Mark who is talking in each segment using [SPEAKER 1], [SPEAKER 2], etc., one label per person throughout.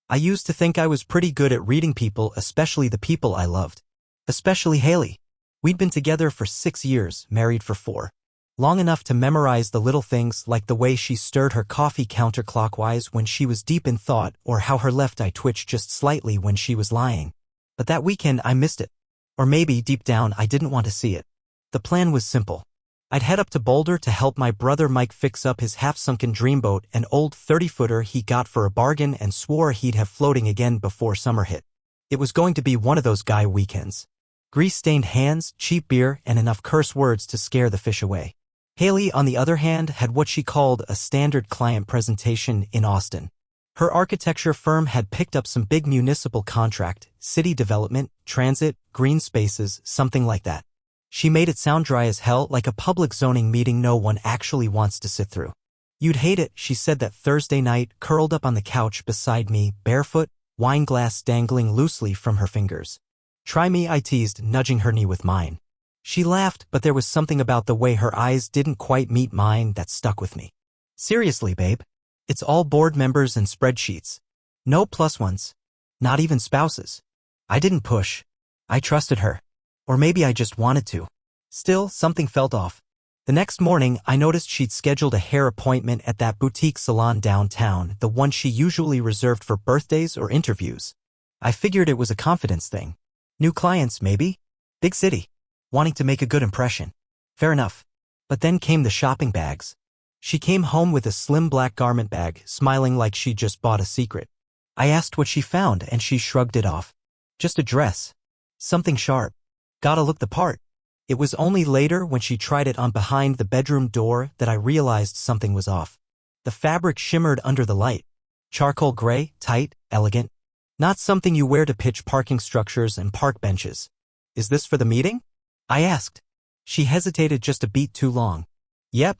[SPEAKER 1] I used to think I was pretty good at reading people, especially the people I loved. Especially Haley. We'd been together for 6 years, married for 4. Long enough to memorize the little things like the way she stirred her coffee counterclockwise when she was deep in thought or how her left eye twitched just slightly when she was lying. But that weekend I missed it. Or maybe deep down I didn't want to see it. The plan was simple. I'd head up to Boulder to help my brother Mike fix up his half-sunken dreamboat, an old 30-footer he got for a bargain and swore he'd have floating again before summer hit. It was going to be one of those guy weekends. Grease-stained hands, cheap beer, and enough curse words to scare the fish away. Haley, on the other hand, had what she called a standard client presentation in Austin. Her architecture firm had picked up some big municipal contract, city development, transit, green spaces, something like that. She made it sound dry as hell, like a public zoning meeting no one actually wants to sit through. You'd hate it, she said that Thursday night, curled up on the couch beside me, barefoot, wine glass dangling loosely from her fingers. Try me, I teased, nudging her knee with mine. She laughed, but there was something about the way her eyes didn't quite meet mine that stuck with me. Seriously, babe. It's all board members and spreadsheets. No plus ones. Not even spouses. I didn't push. I trusted her. Or maybe I just wanted to. Still, something felt off. The next morning, I noticed she'd scheduled a hair appointment at that boutique salon downtown, the one she usually reserved for birthdays or interviews. I figured it was a confidence thing. New clients, maybe? Big city. Wanting to make a good impression. Fair enough. But then came the shopping bags. She came home with a slim black garment bag, smiling like she'd just bought a secret. I asked what she found and she shrugged it off. Just a dress. Something sharp. Gotta look the part. It was only later when she tried it on behind the bedroom door that I realized something was off. The fabric shimmered under the light. Charcoal gray, tight, elegant. Not something you wear to pitch parking structures and park benches. Is this for the meeting? I asked. She hesitated just a beat too long. Yep.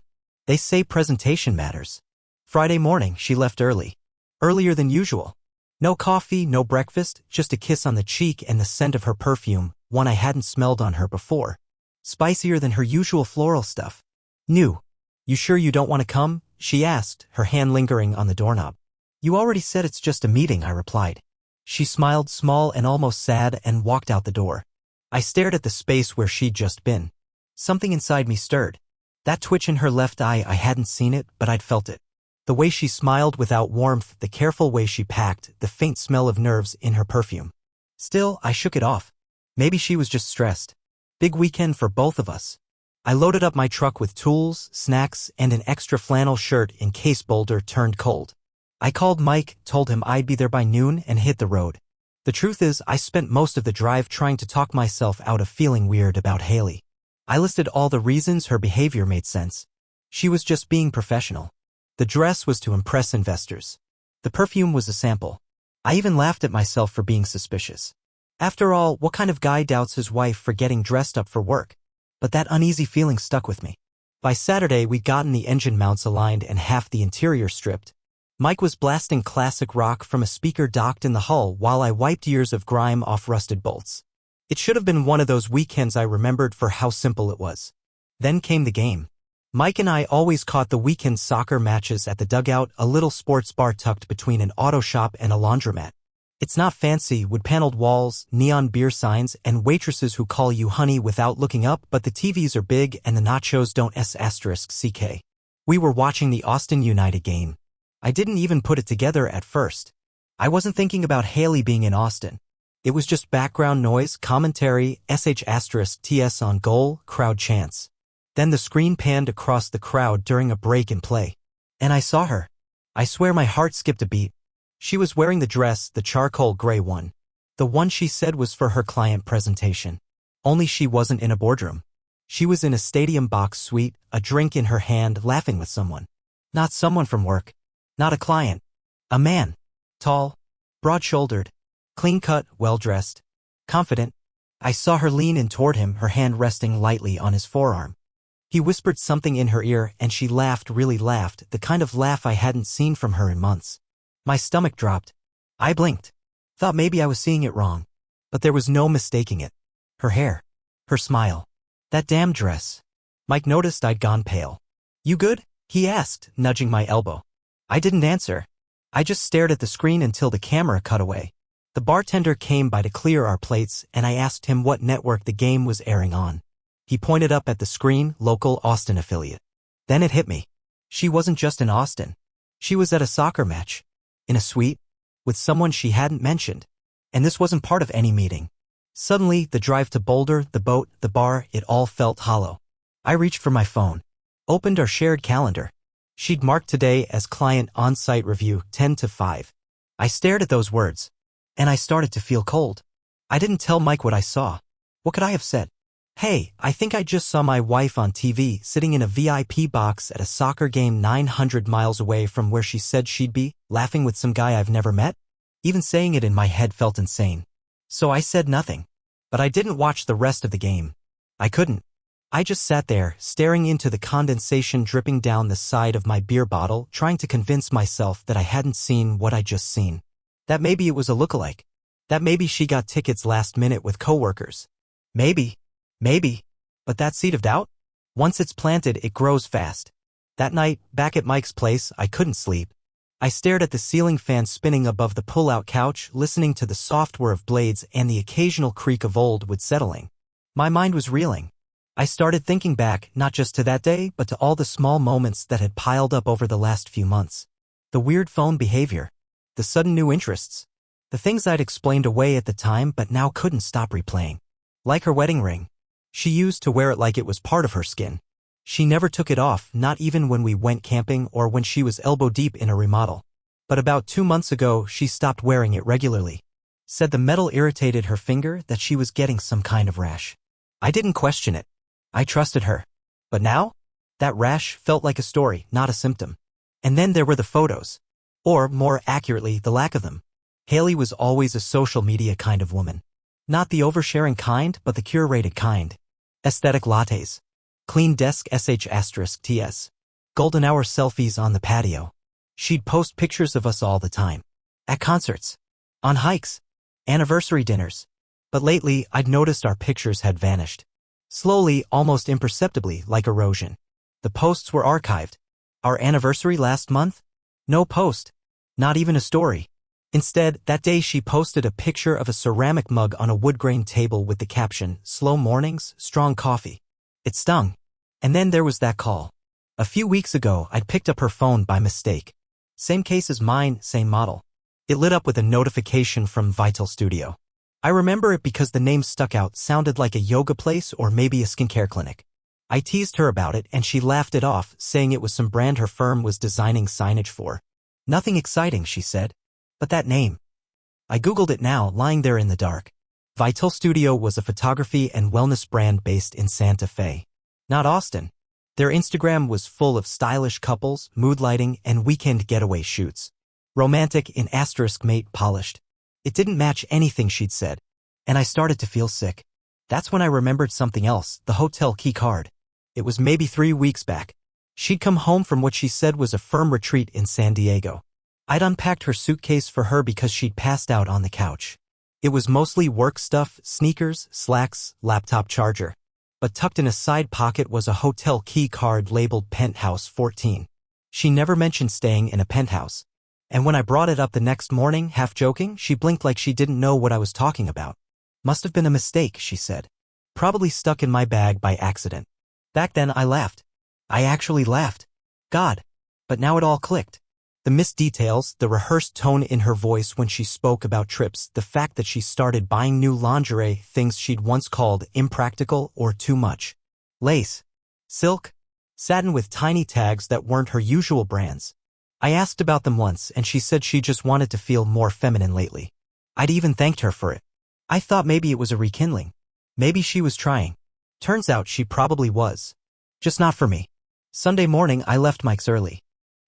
[SPEAKER 1] They say presentation matters. Friday morning, she left early. Earlier than usual. No coffee, no breakfast, just a kiss on the cheek and the scent of her perfume, one I hadn't smelled on her before. Spicier than her usual floral stuff. New. You sure you don't want to come? She asked, her hand lingering on the doorknob. You already said it's just a meeting, I replied. She smiled, small and almost sad, and walked out the door. I stared at the space where she'd just been. Something inside me stirred. That twitch in her left eye, I hadn't seen it, but I'd felt it. The way she smiled without warmth, the careful way she packed, the faint smell of nerves in her perfume. Still, I shook it off. Maybe she was just stressed. Big weekend for both of us. I loaded up my truck with tools, snacks, and an extra flannel shirt in case Boulder turned cold. I called Mike, told him I'd be there by noon, and hit the road. The truth is, I spent most of the drive trying to talk myself out of feeling weird about Haley. I listed all the reasons her behavior made sense. She was just being professional. The dress was to impress investors. The perfume was a sample. I even laughed at myself for being suspicious. After all, what kind of guy doubts his wife for getting dressed up for work? But that uneasy feeling stuck with me. By Saturday, we'd gotten the engine mounts aligned and half the interior stripped. Mike was blasting classic rock from a speaker docked in the hull while I wiped years of grime off rusted bolts. It should have been one of those weekends I remembered for how simple it was. Then came the game. Mike and I always caught the weekend soccer matches at the Dugout, a little sports bar tucked between an auto shop and a laundromat. It's not fancy, wood-paneled walls, neon beer signs, and waitresses who call you honey without looking up, but the TVs are big and the nachos don't *CK. We were watching the Austin United game. I didn't even put it together at first. I wasn't thinking about Haley being in Austin. It was just background noise, commentary, *TS on goal, crowd chants. Then the screen panned across the crowd during a break in play. And I saw her. I swear my heart skipped a beat. She was wearing the dress, the charcoal gray one. The one she said was for her client presentation. Only she wasn't in a boardroom. She was in a stadium box suite, a drink in her hand, laughing with someone. Not someone from work. Not a client. A man. Tall. Broad-shouldered. Clean-cut, well-dressed. Confident. I saw her lean in toward him, her hand resting lightly on his forearm. He whispered something in her ear and she laughed, really laughed, the kind of laugh I hadn't seen from her in months. My stomach dropped. I blinked. Thought maybe I was seeing it wrong. But there was no mistaking it. Her hair. Her smile. That damn dress. Mike noticed I'd gone pale. You good? He asked, nudging my elbow. I didn't answer. I just stared at the screen until the camera cut away. The bartender came by to clear our plates, and I asked him what network the game was airing on. He pointed up at the screen, local Austin affiliate. Then it hit me. She wasn't just in Austin. She was at a soccer match. In a suite. With someone she hadn't mentioned. And this wasn't part of any meeting. Suddenly, the drive to Boulder, the boat, the bar, it all felt hollow. I reached for my phone. Opened our shared calendar. She'd marked today as client on-site review 10 to 5. I stared at those words. And I started to feel cold. I didn't tell Mike what I saw. What could I have said? Hey, I think I just saw my wife on TV sitting in a VIP box at a soccer game 900 miles away from where she said she'd be, laughing with some guy I've never met? Even saying it in my head felt insane. So I said nothing. But I didn't watch the rest of the game. I couldn't. I just sat there, staring into the condensation dripping down the side of my beer bottle, trying to convince myself that I hadn't seen what I'd just seen. That maybe it was a lookalike. That maybe she got tickets last minute with coworkers. Maybe. But that seed of doubt? Once it's planted, it grows fast. That night, back at Mike's place, I couldn't sleep. I stared at the ceiling fan spinning above the pull-out couch, listening to the soft whir of blades and the occasional creak of old wood settling. My mind was reeling. I started thinking back, not just to that day, but to all the small moments that had piled up over the last few months. The weird phone behavior. The sudden new interests. The things I'd explained away at the time but now couldn't stop replaying. Like her wedding ring. She used to wear it like it was part of her skin. She never took it off, not even when we went camping or when she was elbow-deep in a remodel. But about 2 months ago, she stopped wearing it regularly. Said the metal irritated her finger, that she was getting some kind of rash. I didn't question it. I trusted her. But now? That rash felt like a story, not a symptom. And then there were the photos. Or, more accurately, the lack of them. Haley was always a social media kind of woman. Not the oversharing kind, but the curated kind. Aesthetic lattes. Clean desk sh*ts. Golden hour selfies on the patio. She'd post pictures of us all the time. At concerts. On hikes. Anniversary dinners. But lately, I'd noticed our pictures had vanished. Slowly, almost imperceptibly, like erosion. The posts were archived. Our anniversary last month? No post. Not even a story. Instead, that day she posted a picture of a ceramic mug on a wood-grain table with the caption, "Slow mornings, strong coffee." It stung. And then there was that call. A few weeks ago, I'd picked up her phone by mistake. Same case as mine, same model. It lit up with a notification from Vital Studio. I remember it because the name stuck out, sounded like a yoga place or maybe a skincare clinic. I teased her about it and she laughed it off, saying it was some brand her firm was designing signage for. Nothing exciting, she said. But that name. I googled it now, lying there in the dark. Vital Studio was a photography and wellness brand based in Santa Fe. Not Austin. Their Instagram was full of stylish couples, mood lighting, and weekend getaway shoots. Romantic in asterisk mate polished. It didn't match anything she'd said. And I started to feel sick. That's when I remembered something else, the hotel key card. It was maybe 3 weeks back. She'd come home from what she said was a firm retreat in San Diego. I'd unpacked her suitcase for her because she'd passed out on the couch. It was mostly work stuff, sneakers, slacks, laptop charger. But tucked in a side pocket was a hotel key card labeled Penthouse 14. She never mentioned staying in a penthouse. And when I brought it up the next morning, half joking, she blinked like she didn't know what I was talking about. Must have been a mistake, she said. Probably stuck in my bag by accident. Back then I laughed. I actually laughed. God. But now it all clicked. The missed details, the rehearsed tone in her voice when she spoke about trips, the fact that she started buying new lingerie, things she'd once called impractical or too much. Lace. Silk. Satin with tiny tags that weren't her usual brands. I asked about them once and she said she just wanted to feel more feminine lately. I'd even thanked her for it. I thought maybe it was a rekindling. Maybe she was trying. Turns out she probably was. Just not for me. Sunday morning I left Mike's early.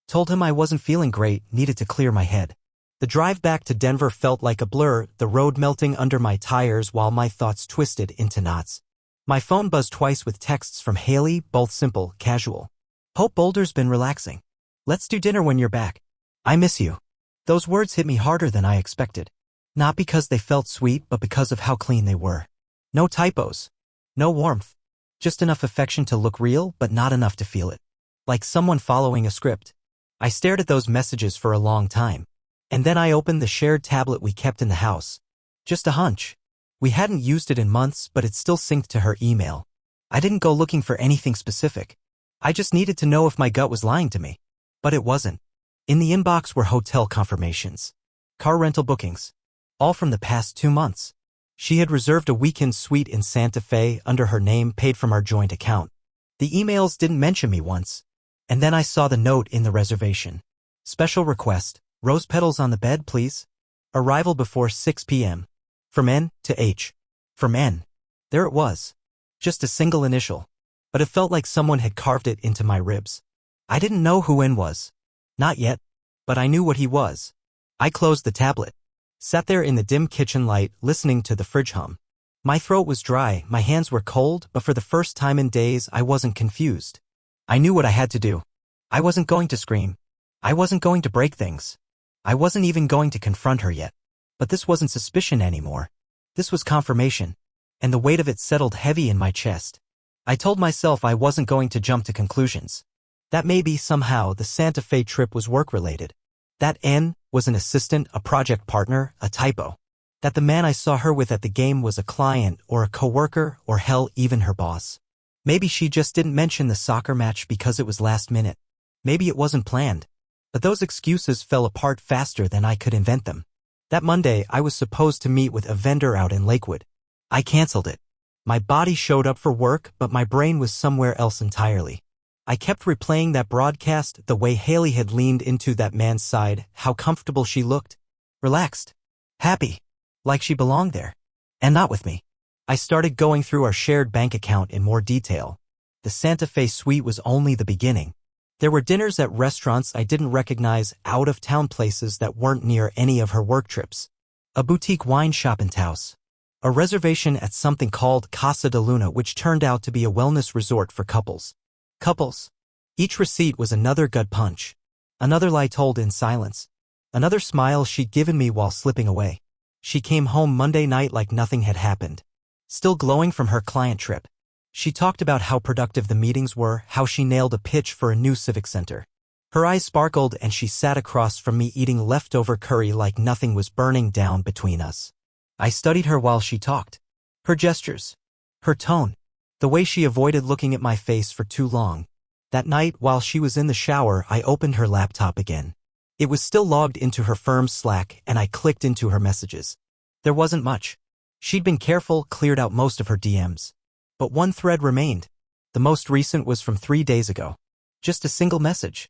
[SPEAKER 1] Told him I wasn't feeling great, needed to clear my head. The drive back to Denver felt like a blur, the road melting under my tires while my thoughts twisted into knots. My phone buzzed twice with texts from Haley, both simple, casual. Hope Boulder's been relaxing. Let's do dinner when you're back. I miss you. Those words hit me harder than I expected. Not because they felt sweet, but because of how clean they were. No typos. No warmth. Just enough affection to look real, but not enough to feel it. Like someone following a script. I stared at those messages for a long time. And then I opened the shared tablet we kept in the house. Just a hunch. We hadn't used it in months, but it still synced to her email. I didn't go looking for anything specific. I just needed to know if my gut was lying to me. But it wasn't. In the inbox were hotel confirmations, car rental bookings, all from the past 2 months. She had reserved a weekend suite in Santa Fe under her name, paid from our joint account. The emails didn't mention me once. And then I saw the note in the reservation. Special request, rose petals on the bed, please. Arrival before 6 p.m. From N to H. From N. There it was. Just a single initial. But it felt like someone had carved it into my ribs. I didn't know who N was. Not yet. But I knew what he was. I closed the tablet. Sat there in the dim kitchen light, listening to the fridge hum. My throat was dry, my hands were cold, but for the first time in days I wasn't confused. I knew what I had to do. I wasn't going to scream. I wasn't going to break things. I wasn't even going to confront her yet. But this wasn't suspicion anymore. This was confirmation. And the weight of it settled heavy in my chest. I told myself I wasn't going to jump to conclusions. That maybe somehow the Santa Fe trip was work-related. That N was an assistant, a project partner, a typo. That the man I saw her with at the game was a client or a coworker or hell, even her boss. Maybe she just didn't mention the soccer match because it was last minute. Maybe it wasn't planned. But those excuses fell apart faster than I could invent them. That Monday, I was supposed to meet with a vendor out in Lakewood. I canceled it. My body showed up for work, but my brain was somewhere else entirely. I kept replaying that broadcast, the way Haley had leaned into that man's side, how comfortable she looked. Relaxed. Happy. Like she belonged there. And not with me. I started going through our shared bank account in more detail. The Santa Fe suite was only the beginning. There were dinners at restaurants I didn't recognize, out-of-town places that weren't near any of her work trips. A boutique wine shop in Taos. A reservation at something called Casa de Luna, which turned out to be a wellness resort for couples. Couples. Each receipt was another gut punch. Another lie told in silence. Another smile she'd given me while slipping away. She came home Monday night like nothing had happened. Still glowing from her client trip. She talked about how productive the meetings were, how she nailed a pitch for a new civic center. Her eyes sparkled and she sat across from me eating leftover curry like nothing was burning down between us. I studied her while she talked. Her gestures. Her tone. The way she avoided looking at my face for too long. That night, while she was in the shower, I opened her laptop again. It was still logged into her firm's Slack, and I clicked into her messages. There wasn't much. She'd been careful, cleared out most of her DMs. But one thread remained. The most recent was from 3 days ago. Just a single message.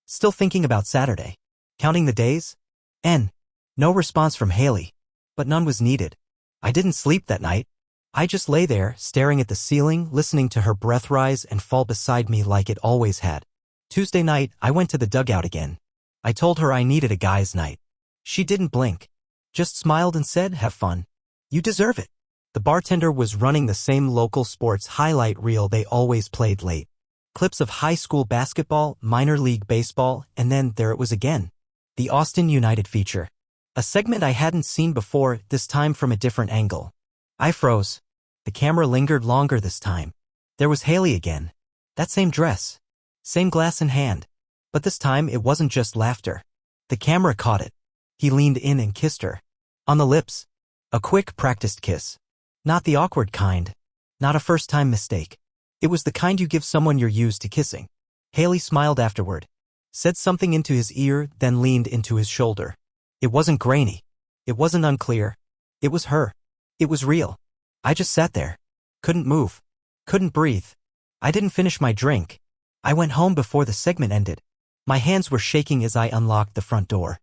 [SPEAKER 1] Still thinking about Saturday. Counting the days? N. No response from Haley. But none was needed. I didn't sleep that night. I just lay there, staring at the ceiling, listening to her breath rise and fall beside me like it always had. Tuesday night, I went to the dugout again. I told her I needed a guy's night. She didn't blink. Just smiled and said, "Have fun. You deserve it." The bartender was running the same local sports highlight reel they always played late. Clips of high school basketball, minor league baseball, and then there it was again. The Austin United feature. A segment I hadn't seen before, this time from a different angle. I froze. The camera lingered longer this time. There was Haley again. That same dress. Same glass in hand. But this time it wasn't just laughter. The camera caught it. He leaned in and kissed her. On the lips. A quick, practiced kiss. Not the awkward kind. Not a first-time mistake. It was the kind you give someone you're used to kissing. Haley smiled afterward. Said something into his ear, then leaned into his shoulder. It wasn't grainy. It wasn't unclear. It was her. It was real. I just sat there. Couldn't move. Couldn't breathe. I didn't finish my drink. I went home before the segment ended. My hands were shaking as I unlocked the front door.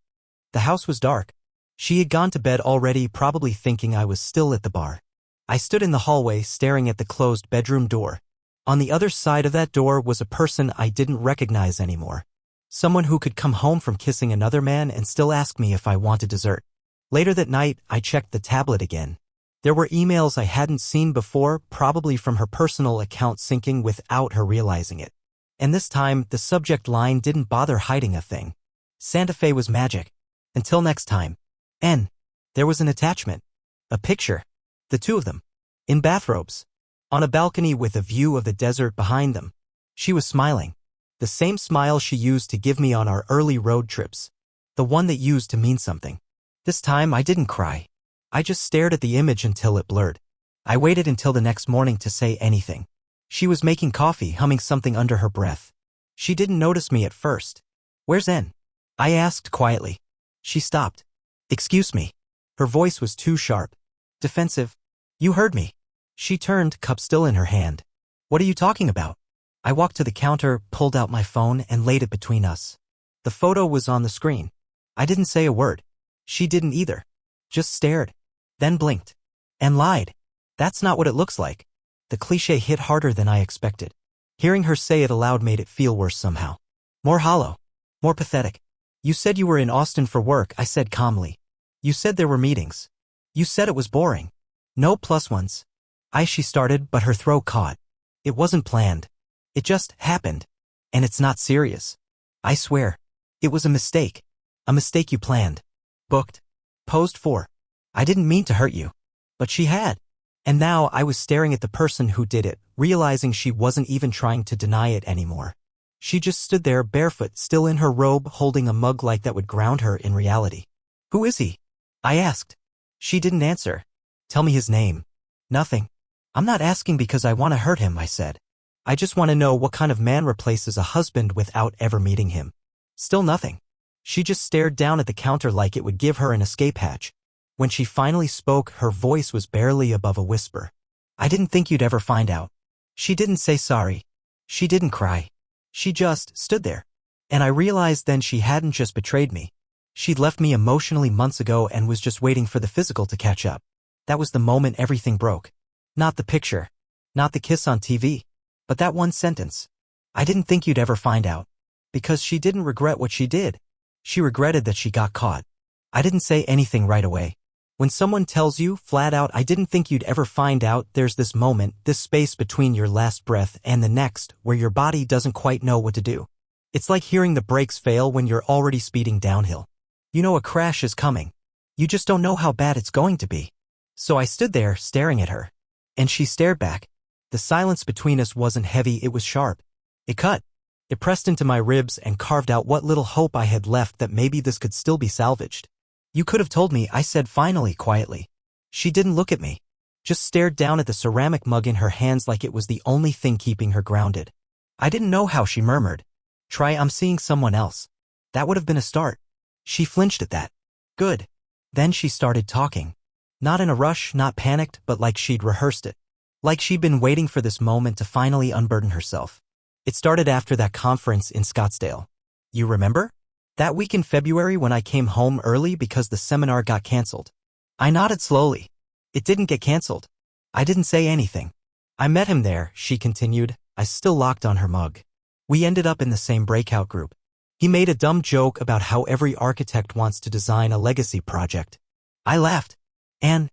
[SPEAKER 1] The house was dark. She had gone to bed already, probably thinking I was still at the bar. I stood in the hallway staring at the closed bedroom door. On the other side of that door was a person I didn't recognize anymore. Someone who could come home from kissing another man and still ask me if I wanted dessert. Later that night, I checked the tablet again. There were emails I hadn't seen before, probably from her personal account syncing without her realizing it. And this time, the subject line didn't bother hiding a thing. Santa Fe was magic. Until next time. N. There was an attachment. A picture. The two of them. In bathrobes. On a balcony with a view of the desert behind them. She was smiling. The same smile she used to give me on our early road trips. The one that used to mean something. This time I didn't cry. I just stared at the image until it blurred. I waited until the next morning to say anything. She was making coffee, humming something under her breath. She didn't notice me at first. "Where's N?" I asked quietly. She stopped. "Excuse me." Her voice was too sharp. Defensive. "You heard me." She turned, cup still in her hand. "What are you talking about?" I walked to the counter, pulled out my phone, and laid it between us. The photo was on the screen. I didn't say a word. She didn't either. Just stared. Then blinked. And lied. "That's not what it looks like." The cliché hit harder than I expected. Hearing her say it aloud made it feel worse somehow. More hollow. More pathetic. "You said you were in Austin for work," I said calmly. "You said there were meetings. You said it was boring. No plus ones." She started, but her throat caught. "It wasn't planned. It just happened. And it's not serious. I swear. It was a mistake. A mistake you planned. Booked. Posed for. I didn't mean to hurt you." But she had. And now I was staring at the person who did it, realizing she wasn't even trying to deny it anymore. She just stood there barefoot, still in her robe, holding a mug like that would ground her in reality. "Who is he?" I asked. She didn't answer. "Tell me his name." "Nothing." "I'm not asking because I want to hurt him," I said. "I just want to know what kind of man replaces a husband without ever meeting him." Still nothing. She just stared down at the counter like it would give her an escape hatch. When she finally spoke, her voice was barely above a whisper. "I didn't think you'd ever find out." She didn't say sorry. She didn't cry. She just stood there. And I realized then she hadn't just betrayed me. She'd left me emotionally months ago and was just waiting for the physical to catch up. That was the moment everything broke. Not the picture. Not the kiss on TV. But that one sentence. "I didn't think you'd ever find out." Because she didn't regret what she did. She regretted that she got caught. I didn't say anything right away. When someone tells you, flat out, "I didn't think you'd ever find out," there's this moment, this space between your last breath and the next, where your body doesn't quite know what to do. It's like hearing the brakes fail when you're already speeding downhill. You know a crash is coming. You just don't know how bad it's going to be. So I stood there, staring at her. And she stared back. The silence between us wasn't heavy, it was sharp. It cut. It pressed into my ribs and carved out what little hope I had left that maybe this could still be salvaged. "You could have told me," I said finally, quietly. She didn't look at me. Just stared down at the ceramic mug in her hands like it was the only thing keeping her grounded. I didn't know how she murmured. I'm seeing someone else." That would have been a start. She flinched at that. Good. Then she started talking. Not in a rush, not panicked, but like she'd rehearsed it. Like she'd been waiting for this moment to finally unburden herself. "It started after that conference in Scottsdale. You remember? That week in February when I came home early because the seminar got canceled." I nodded slowly. "It didn't get canceled." I didn't say anything. "I met him there," she continued, eyes still locked on her mug. "We ended up in the same breakout group. He made a dumb joke about how every architect wants to design a legacy project. I laughed. And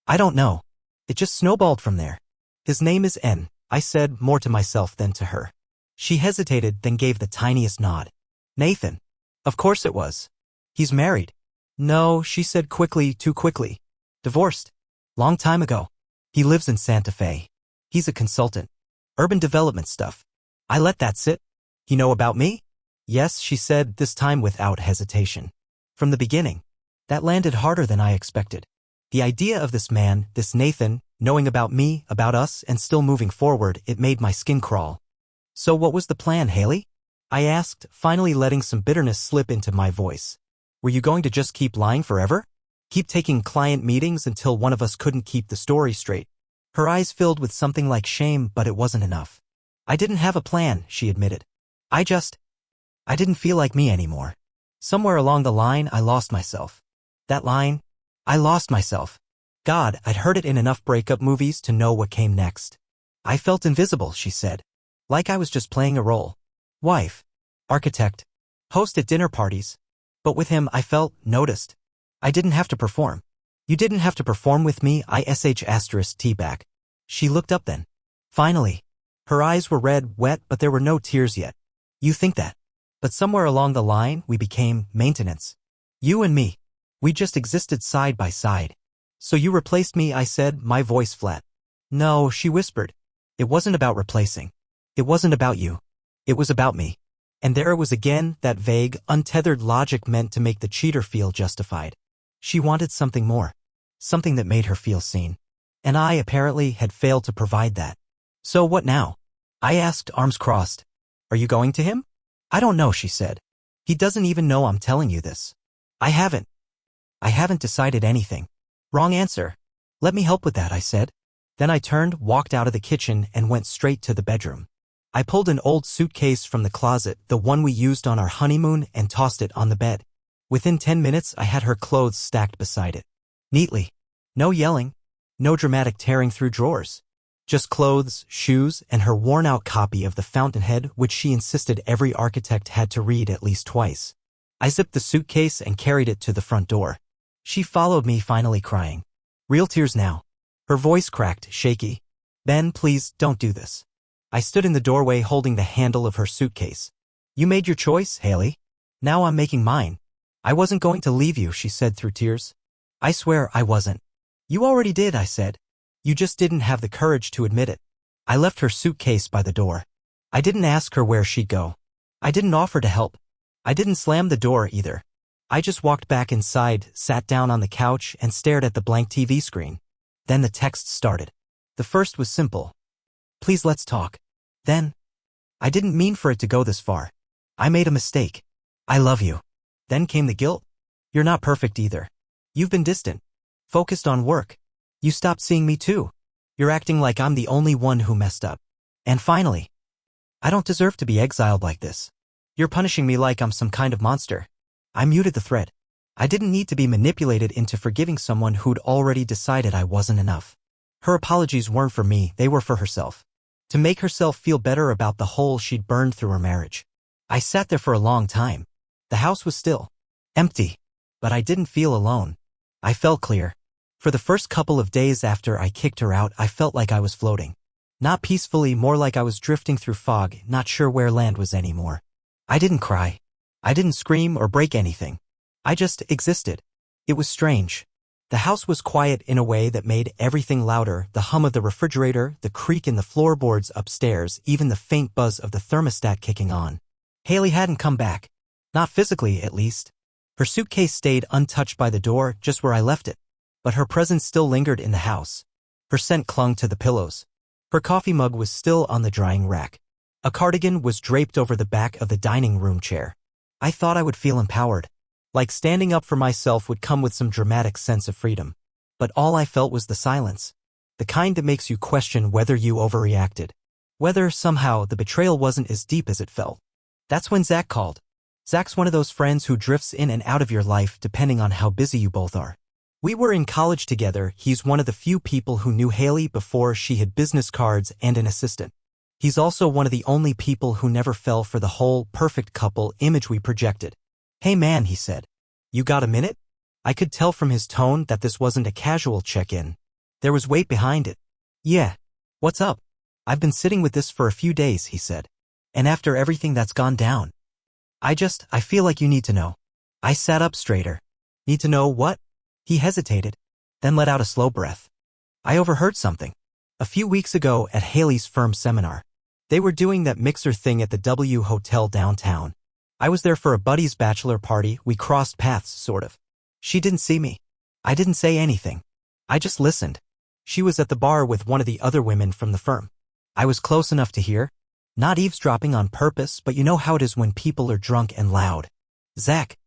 [SPEAKER 1] I don't know. It just snowballed from there. His name is N, I said, more to myself than to her. She hesitated, then gave the tiniest nod. "Nathan." "Of course it was. He's married." "No," she said quickly, too quickly. "Divorced. Long time ago. He lives in Santa Fe. He's a consultant. Urban development stuff." I let that sit. "He know about me?" "Yes," she said, this time without hesitation. "From the beginning." That landed harder than I expected. The idea of this man, this Nathan, knowing about me, about us, and still moving forward, it made my skin crawl. "So what was the plan, Haley?" I asked, finally letting some bitterness slip into my voice. "Were you going to just keep lying forever? Keep taking client meetings until one of us couldn't keep the story straight?" Her eyes filled with something like shame, but it wasn't enough. "I didn't have a plan," she admitted. I didn't feel like me anymore. Somewhere along the line, I lost myself. That line, I lost myself. God, I'd heard it in enough breakup movies to know what came next. "I felt invisible," she said. "Like I was just playing a role. Wife. Architect. Host at dinner parties. But with him, I felt noticed. I didn't have to perform." "You didn't have to perform with me," T back. She looked up then. Finally. Her eyes were red, wet, but there were no tears yet. "You think that? But somewhere along the line, we became maintenance. You and me. We just existed side by side." "So you replaced me," I said, my voice flat. "No," she whispered. "It wasn't about replacing. It wasn't about you. It was about me." And there it was again, that vague, untethered logic meant to make the cheater feel justified. She wanted something more. Something that made her feel seen. And I, apparently, had failed to provide that. So what now? I asked, arms crossed. Are you going to him? I don't know, she said. He doesn't even know I'm telling you this. I haven't decided anything. Wrong answer. Let me help with that, I said. Then I turned, walked out of the kitchen, and went straight to the bedroom. I pulled an old suitcase from the closet, the one we used on our honeymoon, and tossed it on the bed. Within 10 minutes, I had her clothes stacked beside it. Neatly. No yelling. No dramatic tearing through drawers. Just clothes, shoes, and her worn-out copy of The Fountainhead, which she insisted every architect had to read at least twice. I zipped the suitcase and carried it to the front door. She followed me, finally crying. Real tears now. Her voice cracked, shaky. Ben, please, don't do this. I stood in the doorway holding the handle of her suitcase. You made your choice, Haley. Now I'm making mine. I wasn't going to leave you, she said through tears. I swear I wasn't. You already did, I said. You just didn't have the courage to admit it. I left her suitcase by the door. I didn't ask her where she'd go. I didn't offer to help. I didn't slam the door either. I just walked back inside, sat down on the couch, and stared at the blank TV screen. Then the texts started. The first was simple. Please, let's talk. Then, I didn't mean for it to go this far. I made a mistake. I love you. Then came the guilt. You're not perfect either. You've been distant. Focused on work. You stopped seeing me too. You're acting like I'm the only one who messed up. And finally, I don't deserve to be exiled like this. You're punishing me like I'm some kind of monster. I muted the thread. I didn't need to be manipulated into forgiving someone who'd already decided I wasn't enough. Her apologies weren't for me, they were for herself. To make herself feel better about the hole she'd burned through her marriage. I sat there for a long time. The house was still. Empty. But I didn't feel alone. I felt clear. For the first couple of days after I kicked her out, I felt like I was floating. Not peacefully, more like I was drifting through fog, not sure where land was anymore. I didn't cry. I didn't scream or break anything. I just existed. It was strange. The house was quiet in a way that made everything louder, the hum of the refrigerator, the creak in the floorboards upstairs, even the faint buzz of the thermostat kicking on. Haley hadn't come back. Not physically, at least. Her suitcase stayed untouched by the door, just where I left it. But her presence still lingered in the house. Her scent clung to the pillows. Her coffee mug was still on the drying rack. A cardigan was draped over the back of the dining room chair. I thought I would feel empowered. Like standing up for myself would come with some dramatic sense of freedom. But all I felt was the silence. The kind that makes you question whether you overreacted. Whether, somehow, the betrayal wasn't as deep as it felt. That's when Zach called. Zach's one of those friends who drifts in and out of your life depending on how busy you both are. We were in college together. He's one of the few people who knew Haley before she had business cards and an assistant. He's also one of the only people who never fell for the whole perfect couple image we projected. Hey man, he said. You got a minute? I could tell from his tone that this wasn't a casual check-in. There was weight behind it. Yeah. What's up? I've been sitting with this for a few days, he said. And after everything that's gone down. I feel like you need to know. I sat up straighter. Need to know what? He hesitated, then let out a slow breath. I overheard something. A few weeks ago at Haley's firm seminar. They were doing that mixer thing at the W Hotel downtown. I was there for a buddy's bachelor party. We crossed paths, sort of. She didn't see me. I didn't say anything. I just listened. She was at the bar with one of the other women from the firm. I was close enough to hear. Not eavesdropping on purpose, but you know how it is when people are drunk and loud. Zach.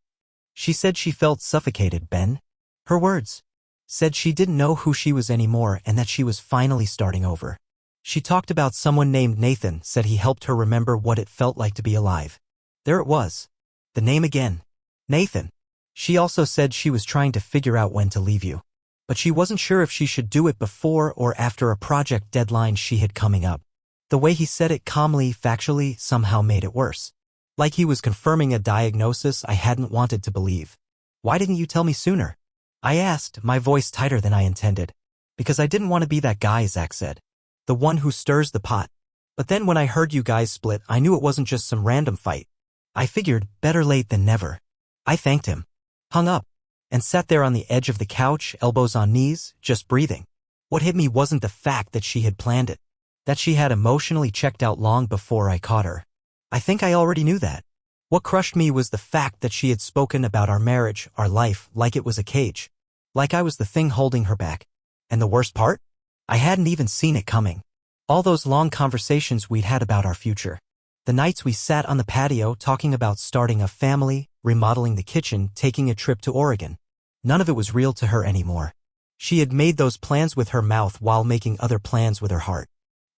[SPEAKER 1] She said she felt suffocated, Ben. Her words. Said she didn't know who she was anymore and that she was finally starting over. She talked about someone named Nathan, said he helped her remember what it felt like to be alive. There it was. The name again. Nathan. She also said she was trying to figure out when to leave you. But she wasn't sure if she should do it before or after a project deadline she had coming up. The way he said it calmly, factually, somehow made it worse. Like he was confirming a diagnosis I hadn't wanted to believe. Why didn't you tell me sooner? I asked, my voice tighter than I intended. Because I didn't want to be that guy, Zach said. The one who stirs the pot. But then when I heard you guys split, I knew it wasn't just some random fight. I figured, better late than never. I thanked him. Hung up. And sat there on the edge of the couch, elbows on knees, just breathing. What hit me wasn't the fact that she had planned it. That she had emotionally checked out long before I caught her. I think I already knew that. What crushed me was the fact that she had spoken about our marriage, our life, like it was a cage. Like I was the thing holding her back. And the worst part? I hadn't even seen it coming. All those long conversations we'd had about our future. The nights we sat on the patio talking about starting a family, remodeling the kitchen, taking a trip to Oregon. None of it was real to her anymore. She had made those plans with her mouth while making other plans with her heart.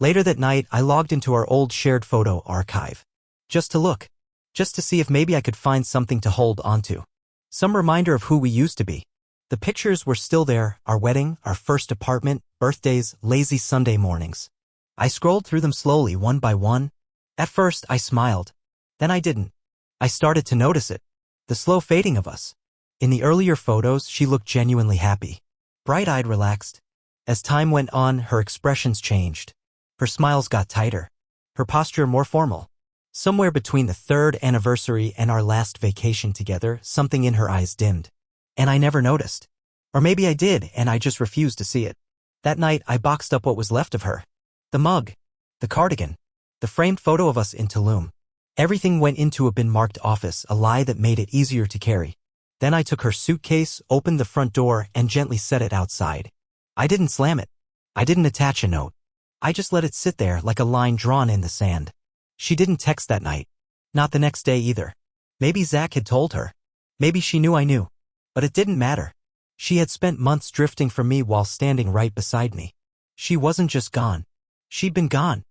[SPEAKER 1] Later that night, I logged into our old shared photo archive. Just to look. Just to see if maybe I could find something to hold onto. Some reminder of who we used to be. The pictures were still there, our wedding, our first apartment, birthdays, lazy Sunday mornings. I scrolled through them slowly, one by one. At first, I smiled. Then I didn't. I started to notice it. The slow fading of us. In the earlier photos, she looked genuinely happy. Bright-eyed, relaxed. As time went on, her expressions changed. Her smiles got tighter. Her posture more formal. Somewhere between the 3rd anniversary and our last vacation together, something in her eyes dimmed. And I never noticed. Or maybe I did, and I just refused to see it. That night, I boxed up what was left of her. The mug. The cardigan. The framed photo of us in Tulum. Everything went into a bin-marked office, a lie that made it easier to carry. Then I took her suitcase, opened the front door, and gently set it outside. I didn't slam it. I didn't attach a note. I just let it sit there like a line drawn in the sand. She didn't text that night. Not the next day either. Maybe Zach had told her. Maybe she knew I knew. But it didn't matter. She had spent months drifting from me while standing right beside me. She wasn't just gone. She'd been gone.